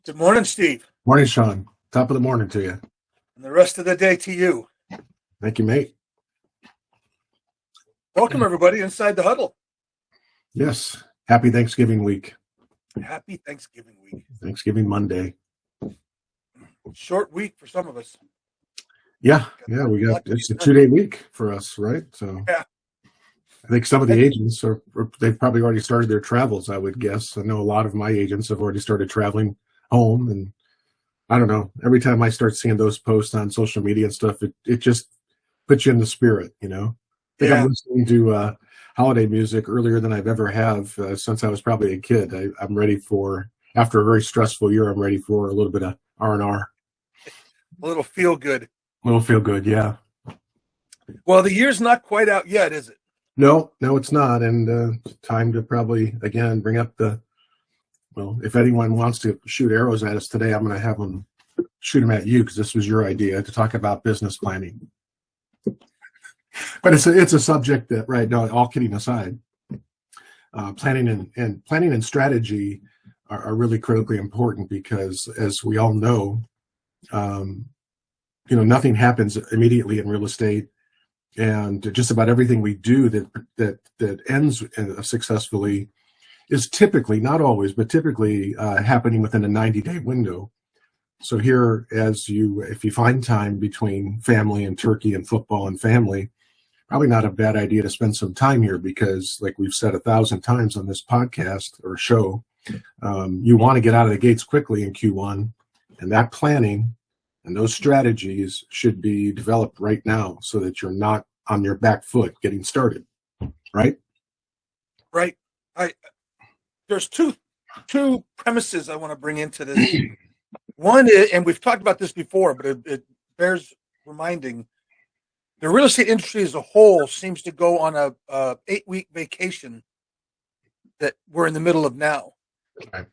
Good morning, Steve. Morning, Sean. Top of the morning to you. And the rest of the day to you. Thank you, mate. Welcome, everybody, Inside the Huddle. Yes. Happy Thanksgiving week. Happy Thanksgiving week. Thanksgiving Monday. Short week for some of us. Yeah. It's a 2-day week for us, right? So yeah. I think some of the agents they've probably already started their travels, I would guess. I know a lot of my agents have already started traveling home, and I don't know. Every time I start seeing those posts on social media and stuff, it just puts you in the spirit, you know. I think I'm listening to holiday music earlier than I've ever have since I was probably a kid. I'm ready for, after a very stressful year, I'm ready for a little bit of R&R. A little feel good. Yeah. Well, the year's not quite out yet, is it? No, it's not. And time to probably, again, bring up if anyone wants to shoot arrows at us today, I'm going to have them shoot them at you because this was your idea to talk about business planning. But it's a subject that, right now, all kidding aside, planning and strategy are really critically important because, as we all know, nothing happens immediately in real estate, and just about everything we do that ends successfully is typically, not always, but typically happening within a 90-day window. So here, if you find time between family and turkey and football and family, probably not a bad idea to spend some time here because, like we've said 1,000 times on this podcast or show, you want to get out of the gates quickly in Q1, and that planning and those strategies should be developed right now so that you're not on your back foot getting started, right? Right. There's two premises I want to bring into this. One is, and we've talked about this before, but it bears reminding, the real estate industry as a whole seems to go on a 8-week vacation that we're in the middle of now. Right.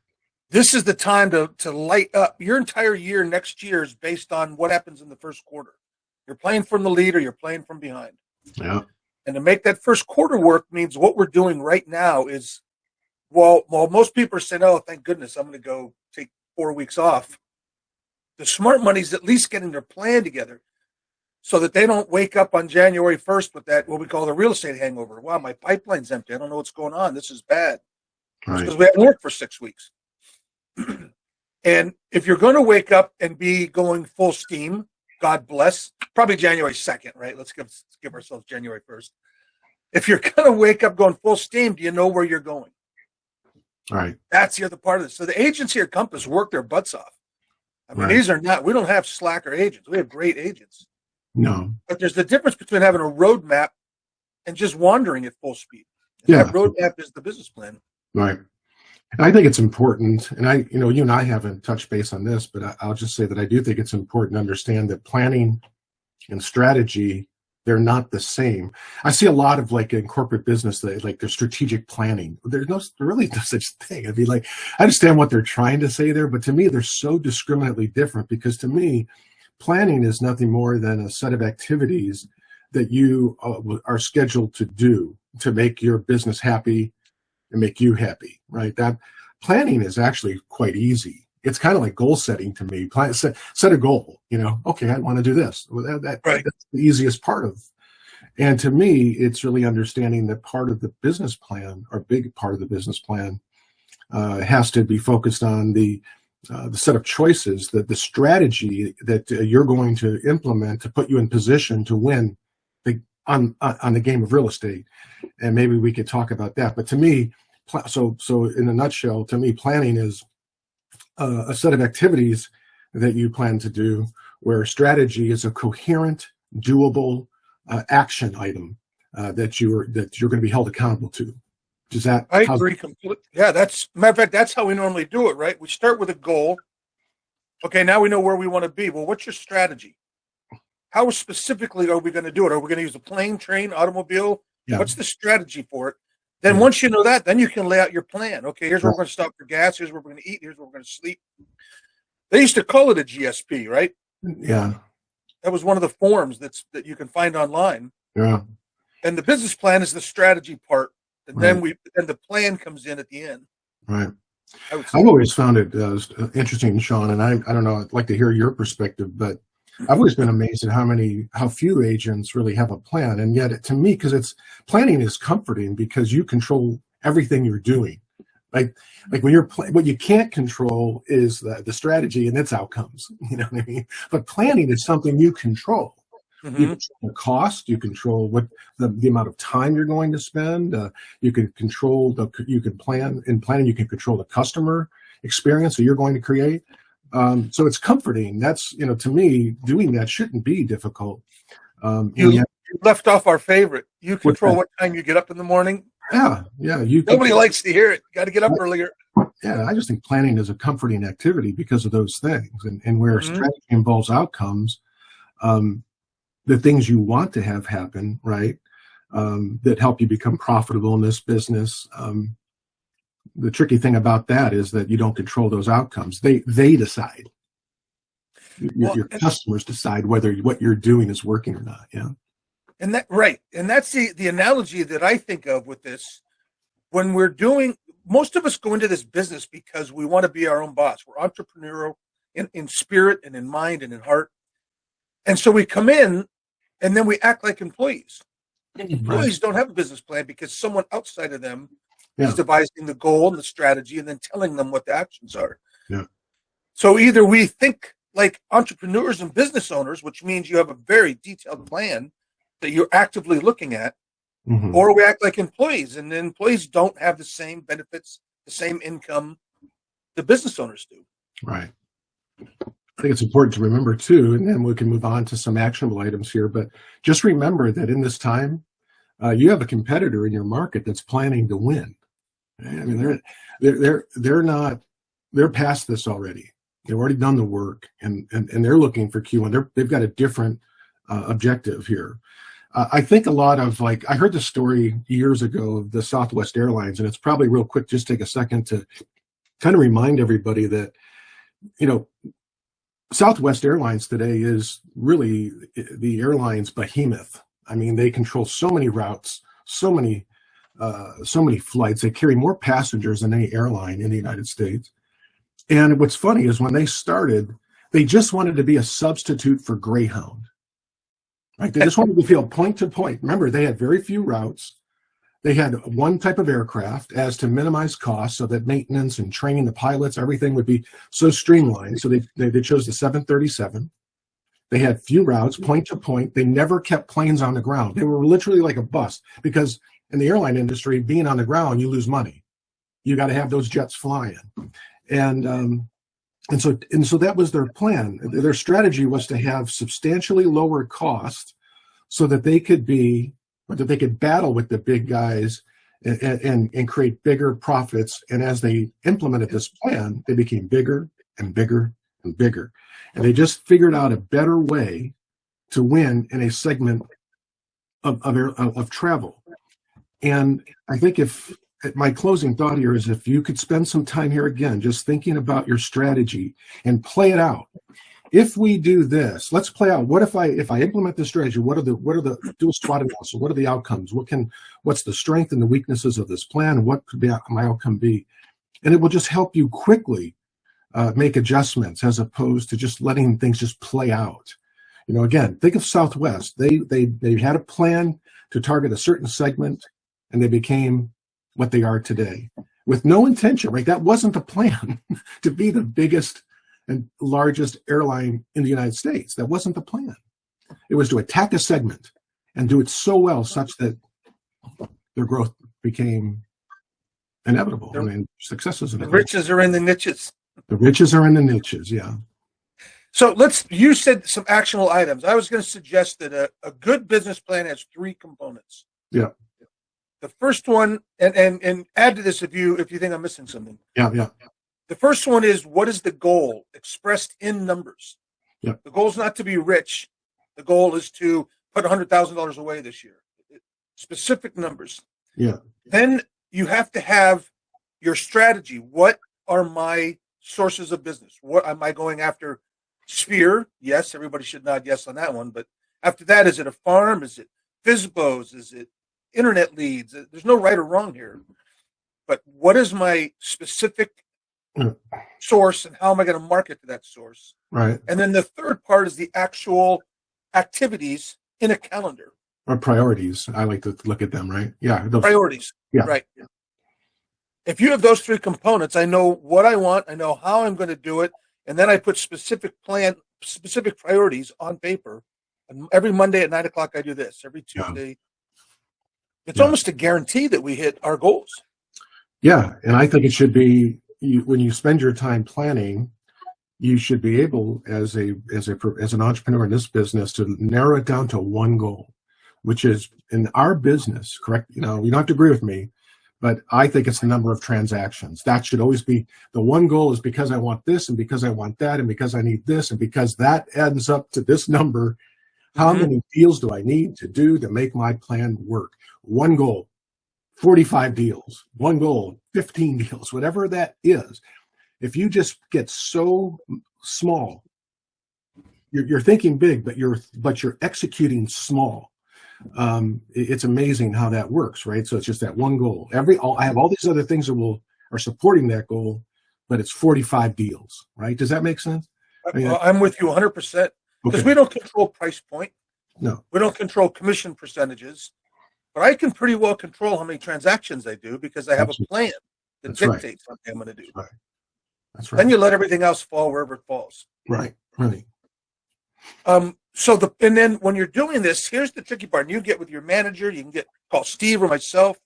This is the time to light up. Your entire year next year is based on what happens in the first quarter. You're playing from the lead or you're playing from behind. Yeah. And to make that first quarter work means what we're doing right now is, well, most people are saying, oh, thank goodness, I'm going to go take 4 weeks off. The smart money's at least getting their plan together so that they don't wake up on January 1st with that, what we call the real estate hangover. Wow, my pipeline's empty. I don't know what's going on. This is bad. Right. Because we haven't worked for 6 weeks. And if you're going to wake up and be going full steam, God bless, probably January 2nd, right? Let's give ourselves January 1st. If you're going to wake up going full steam, do you know where you're going? All right. That's the other part of this. So the agents here at Compass work their butts off. I mean, These are not, we don't have slacker agents. We have great agents. No. But there's the difference between having a roadmap and just wandering at full speed. Yeah. That roadmap is the business plan. Right. And I think it's important, and you and I haven't touched base on this, but I'll just say that I do think it's important to understand that planning and strategy, they're not the same. I see a lot of, like, in corporate business, their strategic planning. There's really no such thing. I mean, I understand what they're trying to say there, but to me, they're so discriminately different because to me, planning is nothing more than a set of activities that you are scheduled to do to make your business happy and make you happy, right? That planning is actually quite easy. It's kind of like goal setting to me. Set a goal, okay, I want to do this. Well, Right. That's the easiest part of. And to me, it's really understanding that part of the business plan, or big part of the business plan, has to be focused on the set of choices, the strategy that you're going to implement to put you in position to win on the game of real estate. And maybe we could talk about that. But to me, so in a nutshell, to me, planning is a set of activities that you plan to do, where strategy is a coherent, doable action item that you're going to be held accountable to. Does that? I agree completely. Yeah, matter of fact, that's how we normally do it, right? We start with a goal. Okay, now we know where we want to be. Well, what's your strategy? How specifically are we going to do it? Are we going to use a plane, train, automobile? Yeah. What's the strategy for it? Then once you know that, then you can lay out your plan. Okay, here's where we're going to stop for gas. Here's where we're going to eat. Here's where we're going to sleep. They used to call it a GSP, right? Yeah. That was one of the forms that you can find online. Yeah. And the business plan is the strategy part. And Right. then the plan comes in at the end. Right. I would say. I've always found it interesting, Sean, and I don't know, I'd like to hear your perspective, but I've always been amazed at how few agents really have a plan. And yet to me, because planning is comforting because you control everything you're doing. Like when what you can't control is the strategy and its outcomes. You know what I mean? But planning is something you control. Mm-hmm. You control the cost. You control what the amount of time you're going to spend. You can control you can plan in planning. You can control the customer experience that you're going to create. So it's comforting. That's, to me, doing that shouldn't be difficult. You left off our favorite. You control what time you get up in the morning. Yeah. Nobody likes to hear it. You got to get up earlier. Yeah, I just think planning is a comforting activity because of those things, and where strategy involves outcomes, the things you want to have happen, right? That help you become profitable in this business. The tricky thing about that is that you don't control those outcomes. They decide. Your customers decide whether what you're doing is working or not. Yeah. And that's the analogy that I think of with this. When most of us go into this business because we want to be our own boss. We're entrepreneurial in spirit and in mind and in heart. And so we come in and then we act like employees. Employees don't have a business plan because someone outside of them is devising the goal and the strategy and then telling them what the actions are. Yeah. So either we think like entrepreneurs and business owners, which means you have a very detailed plan that you're actively looking at, or we act like employees, and the employees don't have the same benefits, the same income the business owners do. Right. I think it's important to remember too, and then we can move on to some actionable items here, but just remember that in this time, you have a competitor in your market that's planning to win. I mean, they're past this already. They've already done the work, and they're looking for Q1. They've got a different objective here. I think a lot of I heard the story years ago of the Southwest Airlines, and it's probably real quick. Just take a second to kind of remind everybody that, Southwest Airlines today is really the airline's behemoth. I mean, they control so many routes, so many flights. They carry more passengers than any airline in the United States. And what's funny is when they started, they just wanted to be a substitute for Greyhound. Right? They just wanted to feel point to point. Remember, they had very few routes. They had one type of aircraft as to minimize costs so that maintenance and training the pilots, everything would be so streamlined. So they chose the 737. They had few routes, point to point. They never kept planes on the ground. They were literally like a bus because in the airline industry, being on the ground, you lose money. You got to have those jets flying. And so that was their plan. Their strategy was to have substantially lower cost so that they could battle with the big guys and create bigger profits. And as they implemented this plan, they became bigger and bigger and bigger. And they just figured out a better way to win in a segment of travel. And I think my closing thought here is if you could spend some time here again, just thinking about your strategy and play it out. If we do this, let's play out. What if I implement this strategy? What are the do a SWOT analysis? What are the outcomes? What's the strength and the weaknesses of this plan? What could my outcome be? And it will just help you quickly make adjustments as opposed to just letting things just play out. Again, think of Southwest. They had a plan to target a certain segment, and they became what they are today with no intention, right? That wasn't the plan to be the biggest and largest airline in the United States. That wasn't the plan. It was to attack a segment and do it so well such that their growth became inevitable. Success is inevitable. The riches are in the niches. The riches are in the niches, yeah. So you said some actionable items. I was going to suggest that a good business plan has 3 components. Yeah. The first one, and add to this if you think I'm missing something. Yeah. The first one is, what is the goal expressed in numbers? Yeah. The goal is not to be rich. The goal is to put $100,000 away this year. Specific numbers. Yeah. Then you have to have your strategy. What are my sources of business? What am I going after? Sphere? Yes, everybody should nod yes on that one. But after that, is it a farm? Is it FSBOs? Is it internet leads? There's no right or wrong here. But what is my specific source, and how am I going to market to that source? Right. And then the third part is the actual activities in a calendar. Or priorities. I like to look at them, right? Yeah. Priorities. Yeah. Right. If you have those three components, I know what I want, I know how I'm going to do it, and then I put specific priorities on paper. And every Monday at 9:00, I do this. Every Tuesday. It's almost a guarantee that we hit our goals. Yeah. And I think it should be, when you spend your time planning, you should be able, as an entrepreneur in this business, to narrow it down to one goal, which is, in our business, correct? You don't have to agree with me, but I think it's the number of transactions. That should always be the one goal, is because I want this, and because I want that, and because I need this, and because that adds up to this number. How many deals do I need to do to make my plan work? One goal, 45 deals. One goal, 15 deals, whatever that is. If you just get so small, you're thinking big, but you're executing small. It's amazing how that works, right? So it's just that one goal. I have all these other things that are supporting that goal, but it's 45 deals, right? Does that make sense? I'm with you 100%, because we don't control price point. No, we don't control commission percentages, but I can pretty well control how many transactions I do, because I have a plan that dictates what I'm going to do. That's right. Then you let everything else fall wherever it falls. Right. Right. And then when you're doing this, here's the tricky part. And you get with your manager, you can call Steve or myself.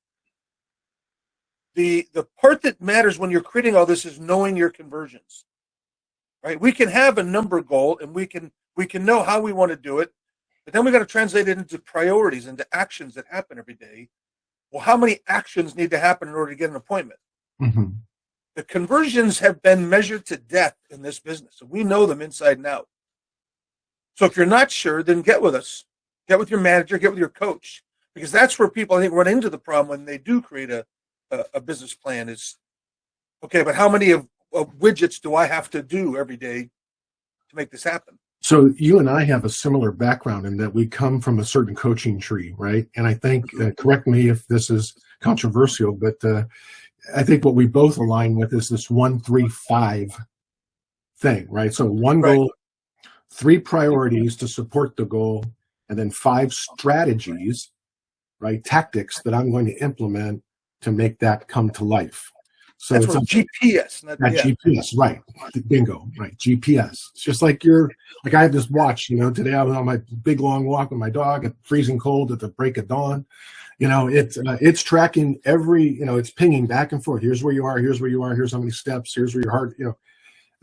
The part that matters when you're creating all this is knowing your conversions. Right? We can have a number goal, and we can know how we want to do it, but then we got to translate it into priorities, into actions that happen every day. Well, how many actions need to happen in order to get an appointment? Mm-hmm. The conversions have been measured to death in this business, and we know them inside and out. So if you're not sure, then get with us. Get with your manager, get with your coach, because that's where people, I think, run into the problem when they do create a business plan is, okay, but how many of widgets do I have to do every day to make this happen? So you and I have a similar background in that we come from a certain coaching tree, right? And I think, correct me if this is controversial, but I think what we both align with is this 1-3-5 thing, right? So one goal, 3 priorities to support the goal, and then 5 strategies, right? Tactics that I'm going to implement to make that come to life. So that's it's GPS. GPS, right? Bingo, right? GPS. It's just like I have this watch. Today I was on my big long walk with my dog at freezing cold at the break of dawn. It's tracking every. It's pinging back and forth. Here's where you are. Here's where you are. Here's how many steps. Here's where your heart.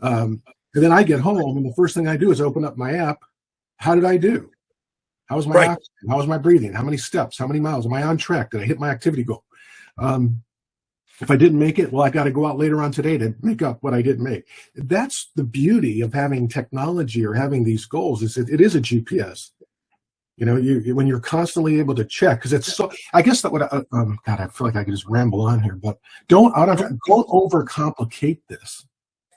And then I get home, and the first thing I do is open up my app. How did I do? How was my oxygen? How was my breathing? How many steps? How many miles? Am I on track? Did I hit my activity goal? If I didn't make it, well, I got to go out later on today to make up what I didn't make. That's the beauty of having technology or having these goals. Is it is a GPS. When you're constantly able to check, because it's so. I guess that God, I feel like I could just ramble on here, but don't overcomplicate this.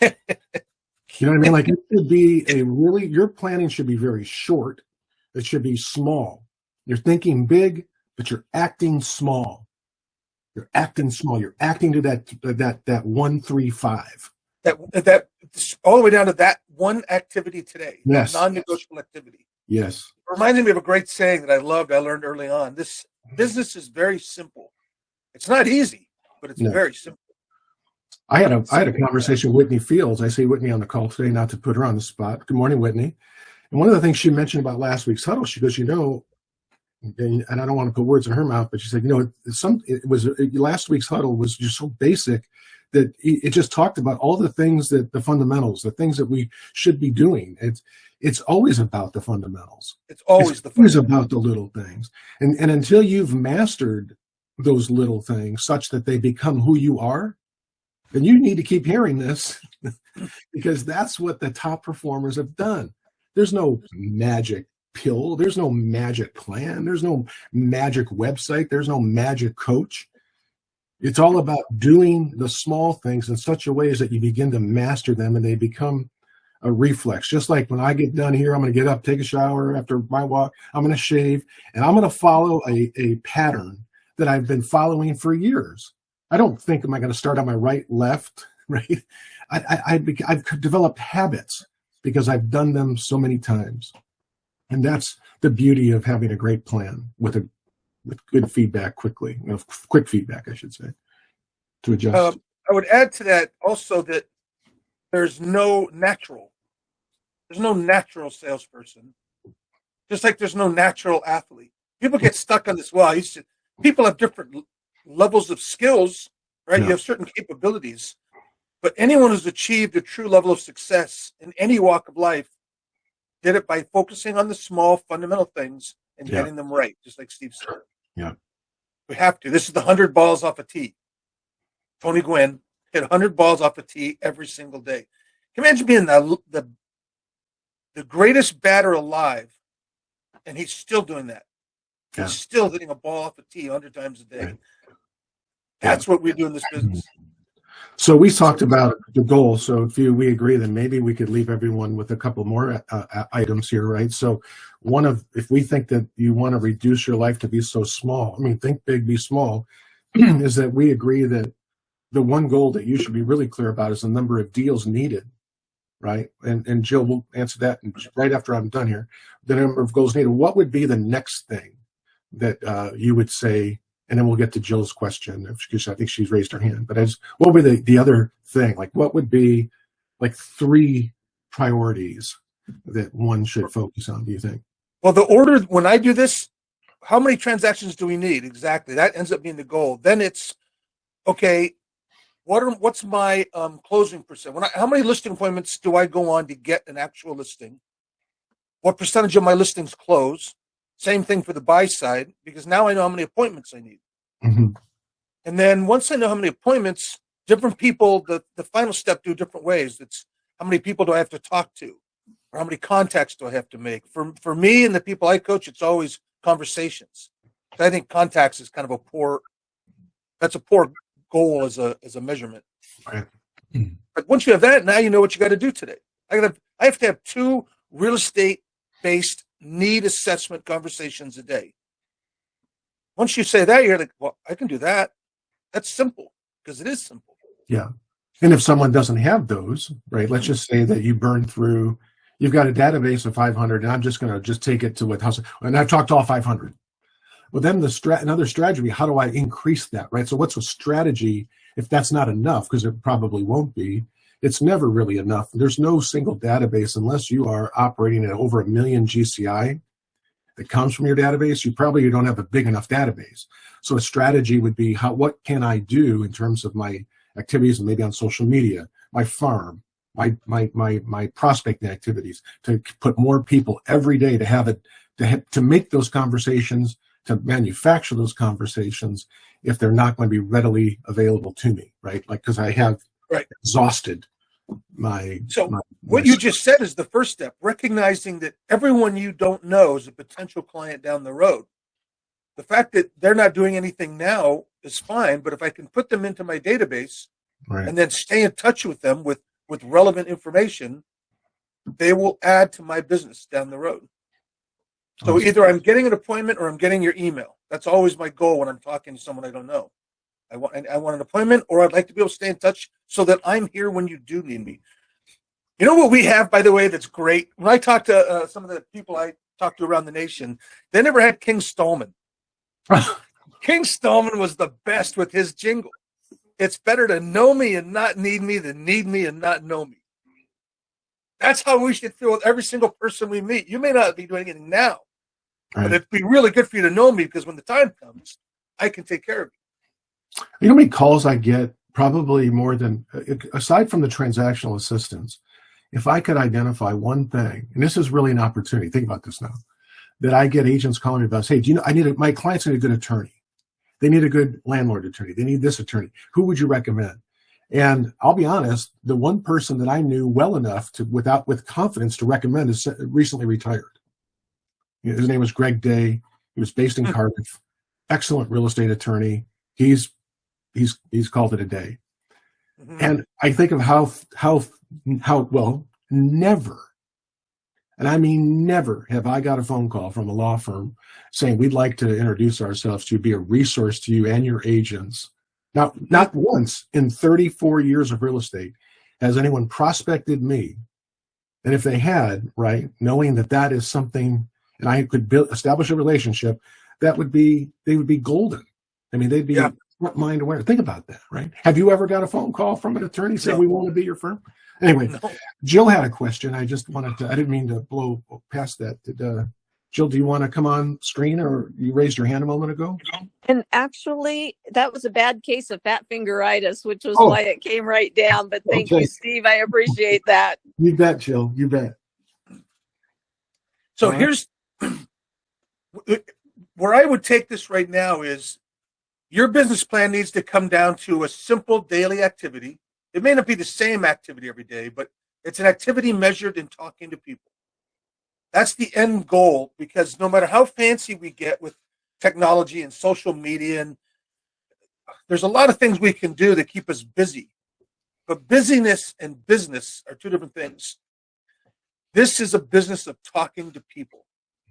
You know what I mean? Like, it should be your planning should be very short. It should be small. You're thinking big, but you're acting small. You're acting small. You're acting to that 1-3-5. That all the way down to that one activity today. Yes. Non-negotiable activity. Yes. It reminds me of a great saying that I learned early on. This business is very simple. It's not easy, but it's very simple. I had a conversation with Whitney Fields. I see Whitney on the call today, not to put her on the spot. Good morning, Whitney. And one of the things she mentioned about last week's huddle, she goes, and I don't want to put words in her mouth, but she said, last week's huddle was just so basic that it just talked about all the things the fundamentals, the things that we should be doing. It's always about the fundamentals. It's always about the little things. And until you've mastered those little things such that they become who you are, then you need to keep hearing this because that's what the top performers have done. There's no magic pill. There's no magic plan. There's no magic website. There's no magic coach. It's all about doing the small things in such a way as that you begin to master them and they become a reflex. Just like when I get done here, I'm going to get up, take a shower after my walk. I'm going to shave, and I'm going to follow a pattern that I've been following for years. I don't think, am I going to start on my right, left, right? I've developed habits because I've done them so many times. And that's the beauty of having a great plan with good feedback quickly, quick feedback, I should say, to adjust. I would add to that also that there's no natural salesperson, just like there's no natural athlete. People get stuck on this. Well, people have different levels of skills, right? Yeah. You have certain capabilities, but anyone who's achieved a true level of success in any walk of life did it by focusing on the small fundamental things and getting them right, just like Steve said. Yeah. We have to. This is the 100 balls off a tee. Tony Gwynn hit 100 balls off a tee every single day. Can you imagine being the greatest batter alive, and he's still doing that? Yeah. He's still hitting a ball off a tee 100 times a day. Right. That's what we do in this business. So we talked about the goal. So if we agree, then maybe we could leave everyone with a couple more items here, right? So if we think that you want to reduce your life to be so small, think big, be small, is that we agree that the one goal that you should be really clear about is the number of deals needed, right? And Jill will answer that right after I'm done here. The number of goals needed. What would be the next thing that you would say? And then we'll get to Jill's question, because I think she's raised her hand. But what would be the other thing? Like, what would be like 3 priorities that one should focus on, do you think? Well, the order, when I do this, how many transactions do we need? Exactly. That ends up being the goal. Then it's, okay, what's my closing percent? How many listing appointments do I go on to get an actual listing? What percentage of my listings close? Same thing for the buy side, because now I know how many appointments I need. Mm-hmm. And then once I know how many appointments, different people, the final step do different ways. It's how many people do I have to talk to, or how many contacts do I have to make? For me and the people I coach, it's always conversations. I think contacts is kind of a poor goal as a measurement. Right. But once you have that, now you know what you got to do today. I have to have 2 real estate based need assessment conversations a day. Once you say that, you're like, well, I can do that. That's simple, because it is simple. Yeah. And if someone doesn't have those, right, let's just say that you've got a database of 500, and I'm just going to take it to and I've talked to all 500. Well, then another strategy, how do I increase that, right? So what's a strategy if that's not enough? Because it probably won't be. It's never really enough. There's no single database unless you are operating at over 1 million GCI that comes from your database. You don't have a big enough database. So a strategy would be, what can I do in terms of my activities, and maybe on social media, my farm, my prospecting activities, to put more people every day to make those conversations, to manufacture those conversations if they're not going to be readily available to me, right? Like, because I have exhausted what you just said is the first step, recognizing that everyone you don't know is a potential client down the road. The fact that they're not doing anything now is fine, but if I can put them into my database and then stay in touch with them with relevant information, they will add to my business down the road. So either I'm getting an appointment or I'm getting your email. That's always my goal when I'm talking to someone I don't know. I want an appointment, or I'd like to be able to stay in touch so that I'm here when you do need me. You know what we have, by the way, that's great? When I talk to some of the people I talk to around the nation, they never had King Stallman. King Stallman was the best with his jingle. It's better to know me and not need me than need me and not know me. That's how we should feel with every single person we meet. You may not be doing anything now, but it'd be really good for you to know me, because when the time comes, I can take care of you. You know how many calls I get? Probably more than, aside from the transactional assistance, if I could identify one thing, and this is really an opportunity, think about this now, that I get agents calling me about, hey, do you know, my clients need a good attorney. They need a good landlord attorney. They need this attorney. Who would you recommend? And I'll be honest, the one person that I knew well enough with confidence to recommend is recently retired. His name was Greg Day. He was based in Cardiff. Excellent real estate attorney. He's called it a day. Mm-hmm. And I think of how well, never, and I mean never, have I got a phone call from a law firm saying, we'd like to introduce ourselves to be a resource to you and your agents Now, not once in 34 years of real estate has anyone prospected me. And if they had, right, knowing that that is something, and I could establish a relationship, they would be golden. I mean, they'd be front mind aware. Think about that, right? Have you ever got a phone call from an attorney saying we want to be your firm? Anyway, Jill had a question. I didn't mean to blow past that. Jill, do you want to come on screen, or you raised your hand a moment ago? And actually, that was a bad case of fat fingeritis, which was why it came right down. But thank you, Steve. I appreciate that. You bet, Jill. You bet. So here's where I would take this right now is your business plan needs to come down to a simple daily activity. It may not be the same activity every day, but it's an activity measured in talking to people. That's the end goal, because no matter how fancy we get with technology and social media, and there's a lot of things we can do to keep us busy. But busyness and business are two different things. This is a business of talking to people.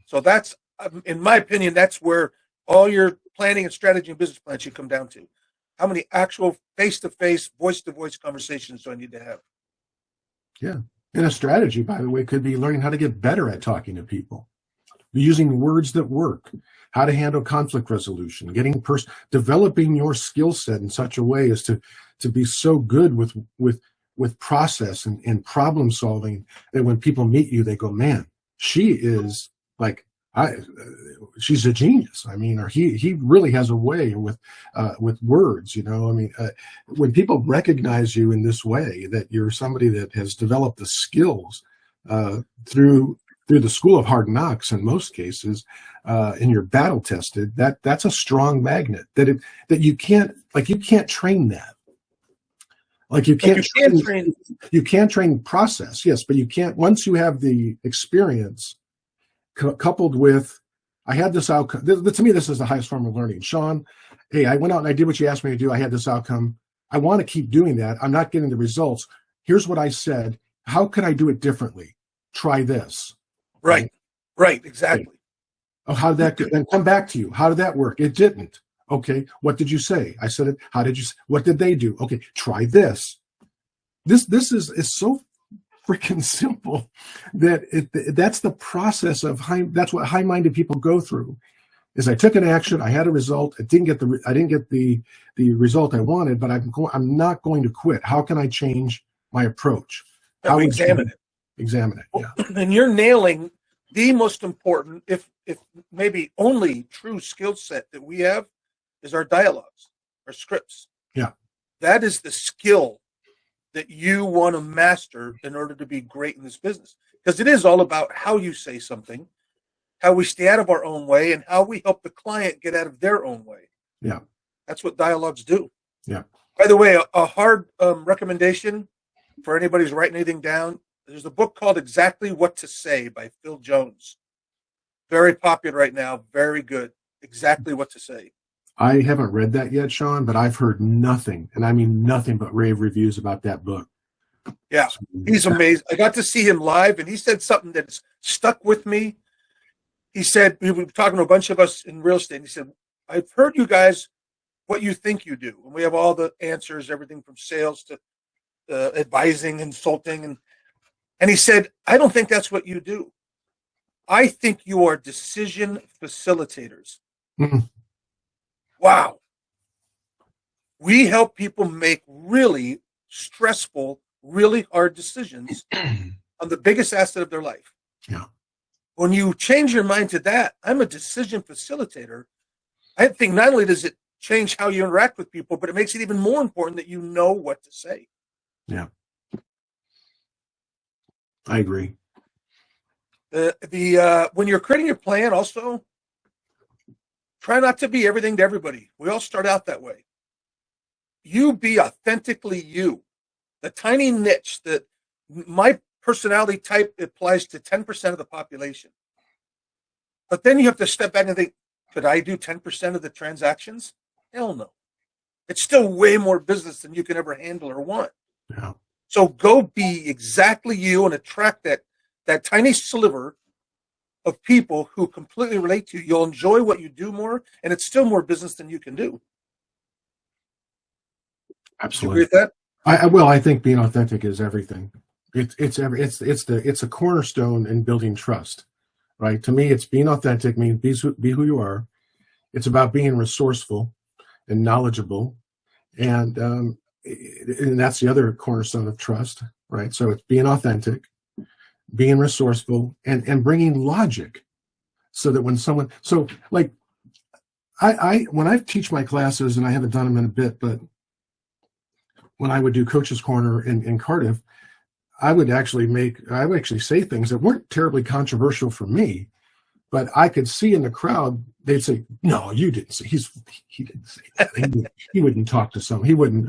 So that's, in my opinion, that's where all your planning and strategy and business plans should come down to. How many actual face-to-face, voice-to-voice conversations do I need to have? Yeah. And a strategy, by the way, could be learning how to get better at talking to people, using words that work, how to handle conflict resolution, developing your skill set in such a way as to be so good with process and problem solving that when people meet you, they go, man, she is like, she's a genius. I mean, or he really has a way with words, you know. I mean, when people recognize you in this way, that you're somebody that has developed the skills through the school of hard knocks in most cases, and you're battle tested, that's a strong magnet that you can't train that. Like you can't train process, yes, but you can't, once you have the experience coupled with, I had this outcome. To me, this is the highest form of learning. Sean, hey, I went out and I did what you asked me to do. I had this outcome. I want to keep doing that. I'm not getting the results. Here's what I said. How could I do it differently? Try this. Right, exactly. Oh, how did that go? Then come back to you. How did that work? It didn't. Okay, what did you say? I said it. How did you? What did they do? Okay, try this. This is so freaking simple that that's the process of that's what high-minded people go through. Is I took an action, I had a result, I didn't get the result I wanted, but I'm not going to quit. How can I change my approach? How examine it. Examine it. Yeah. And you're nailing the most important, if maybe only true skill set that we have, is our dialogues, our scripts. Yeah. That is the skill that you want to master in order to be great in this business. Because it is all about how you say something, how we stay out of our own way, and how we help the client get out of their own way. Yeah. That's what dialogues do. Yeah. By the way, a hard recommendation for anybody who's writing anything down, there's a book called Exactly What to Say by Phil Jones. Very popular right now. Very good. Exactly What to Say. I haven't read that yet, Sean, but I've heard nothing, and I mean nothing but rave reviews about that book. Yeah, he's amazing. I got to see him live, and he said something that's stuck with me. He said, we were talking to a bunch of us in real estate, and he said, I've heard you guys what you think you do. And we have all the answers, everything from sales to advising, consulting. And he said, I don't think that's what you do. I think you are decision facilitators. Mm-hmm. Wow. We help people make really stressful, really hard decisions on the biggest asset of their life. Yeah. When you change your mind to that, I'm a decision facilitator. I think not only does it change how you interact with people, but it makes it even more important that you know what to say. Yeah. I agree. When you're creating your plan, also, try not to be everything to everybody. We all start out that way. You be authentically you. The tiny niche that my personality type applies to 10% of the population. But then you have to step back and think, could I do 10% of the transactions? Hell no. It's still way more business than you can ever handle or want. Yeah. So go be exactly you and attract that tiny sliver of people who completely relate to you. You'll enjoy what you do more, and it's still more business than you can do. Absolutely. Would you agree with that? Well, I think being authentic is everything. It's a cornerstone in building trust, right? To me, it's being authentic means be who you are. It's about being resourceful and knowledgeable, and that's the other cornerstone of trust, right? So it's being authentic, being resourceful, and bringing logic, so that when someone, so like when I teach my classes, and I haven't done them in a bit, but when I would do Coach's Corner in Cardiff, I would actually say things that weren't terribly controversial for me, but I could see in the crowd, they'd say, "No, you didn't say. He didn't say that. He wouldn't talk to someone. He wouldn't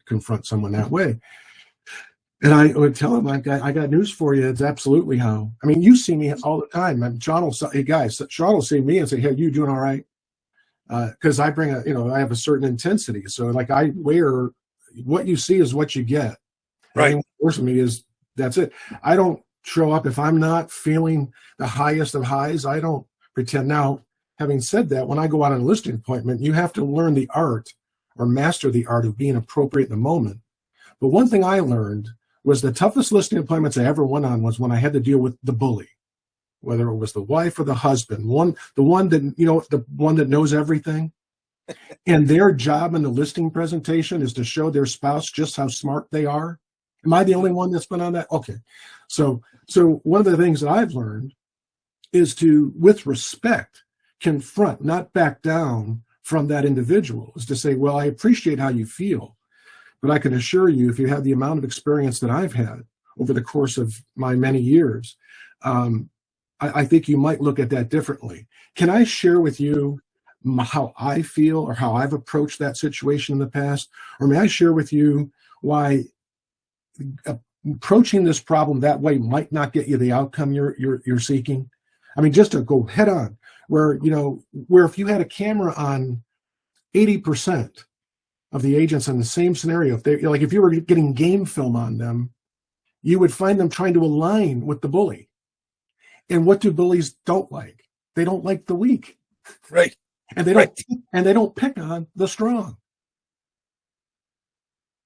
confront someone that way." And I would tell him, I got news for you. It's absolutely how. I mean, you see me all the time. John will say, "Hey guys," Sean will see me and say, "Hey, you doing all right?" Because I bring I have a certain intensity. So like I wear, what you see is what you get. Right. What works for me is that's it. I don't show up if I'm not feeling the highest of highs. I don't pretend. Now, having said that, when I go out on a listing appointment, you have to learn the art or master the art of being appropriate in the moment. But one thing I learned was the toughest listing appointments I ever went on was when I had to deal with the bully, whether it was the wife or the husband, the one that knows everything. And their job in the listing presentation is to show their spouse just how smart they are. Am I the only one that's been on that? Okay. So one of the things that I've learned is to, with respect, confront, not back down from that individual, is to say, well, I appreciate how you feel, but I can assure you, if you have the amount of experience that I've had over the course of my many years, I think you might look at that differently. Can I share with you how I feel or how I've approached that situation in the past? Or may I share with you why approaching this problem that way might not get you the outcome you're seeking? I mean, just to go head on, where if you had a camera on 80% of the agents in the same scenario, if you were getting game film on them, you would find them trying to align with the bully. And what do bullies don't like? They don't like the weak. Right. And they don't pick on the strong.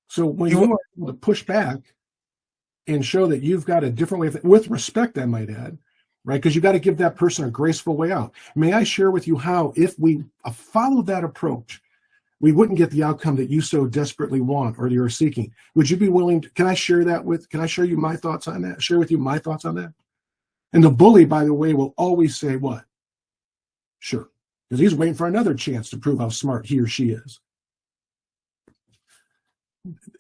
So when you are able to push back and show that you've got a different way with respect, I might add, right? Because you got to give that person a graceful way out. May I share with you how, if we followed that approach, we wouldn't get the outcome that you so desperately want or you're seeking? Would you be willing to, can I share you my thoughts on that? Share with you my thoughts on that? And the bully, by the way, will always say what? Sure. Because he's waiting for another chance to prove how smart he or she is.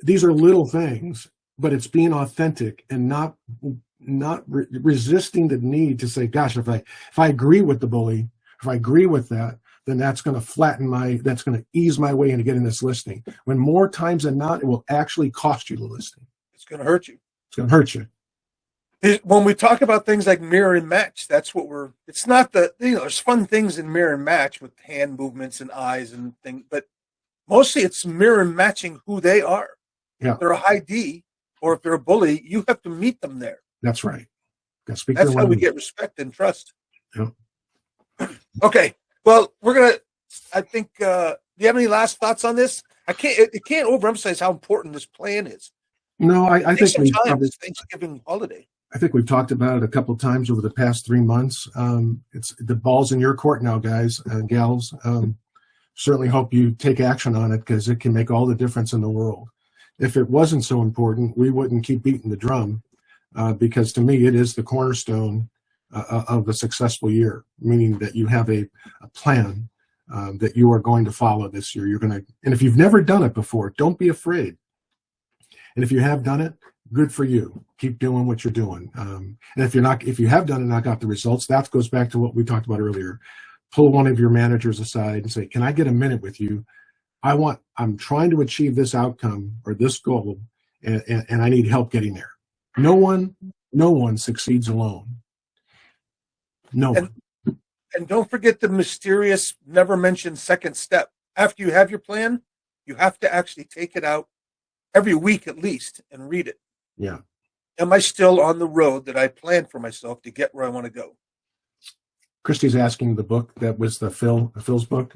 These are little things, but it's being authentic and not resisting the need to say, gosh, if I agree with the bully, if I agree with that, then that's going to that's going to ease my way into getting this listing. When more times than not, it will actually cost you the listing. It's going to hurt you. It's going to hurt you. When we talk about things like mirror and match, that's what it's not there's fun things in mirror and match with hand movements and eyes and things, but mostly it's mirror and matching who they are. Yeah. If they're a high D or if they're a bully, you have to meet them there. That's right. That's how we get respect and trust. Yeah. Okay. Well, I think, do you have any last thoughts on this? It can't overemphasize how important this plan is. No, I think it's Thanksgiving holiday. I think we've talked about it a couple of times over the past 3 months. It's the ball's in your court now, guys and gals. Certainly hope you take action on it, because it can make all the difference in the world. If it wasn't so important, we wouldn't keep beating the drum, because to me, it is the cornerstone of a successful year, meaning that you have a plan that you are going to follow this year. And if you've never done it before, don't be afraid. And if you have done it, good for you. Keep doing what you're doing. And if you have done it and not got the results, that goes back to what we talked about earlier. Pull one of your managers aside and say, can I get a minute with you? I'm trying to achieve this outcome or this goal, and I need help getting there. No one succeeds alone. No one. And don't forget the mysterious, never mentioned second step. After you have your plan, you have to actually take it out every week at least and read it. Yeah. Am I still on the road that I planned for myself to get where I want to go? Christy's asking the book that was Phil's book.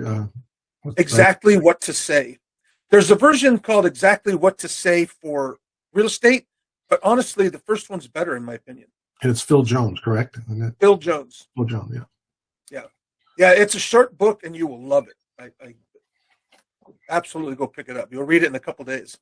Exactly what to say. There's a version called Exactly What to Say for Real Estate, but honestly, the first one's better in my opinion. And it's Phil Jones, correct? Phil Jones. Phil Jones, yeah. Yeah, it's a short book, and you will love it. I absolutely go pick it up. You'll read it in a couple days.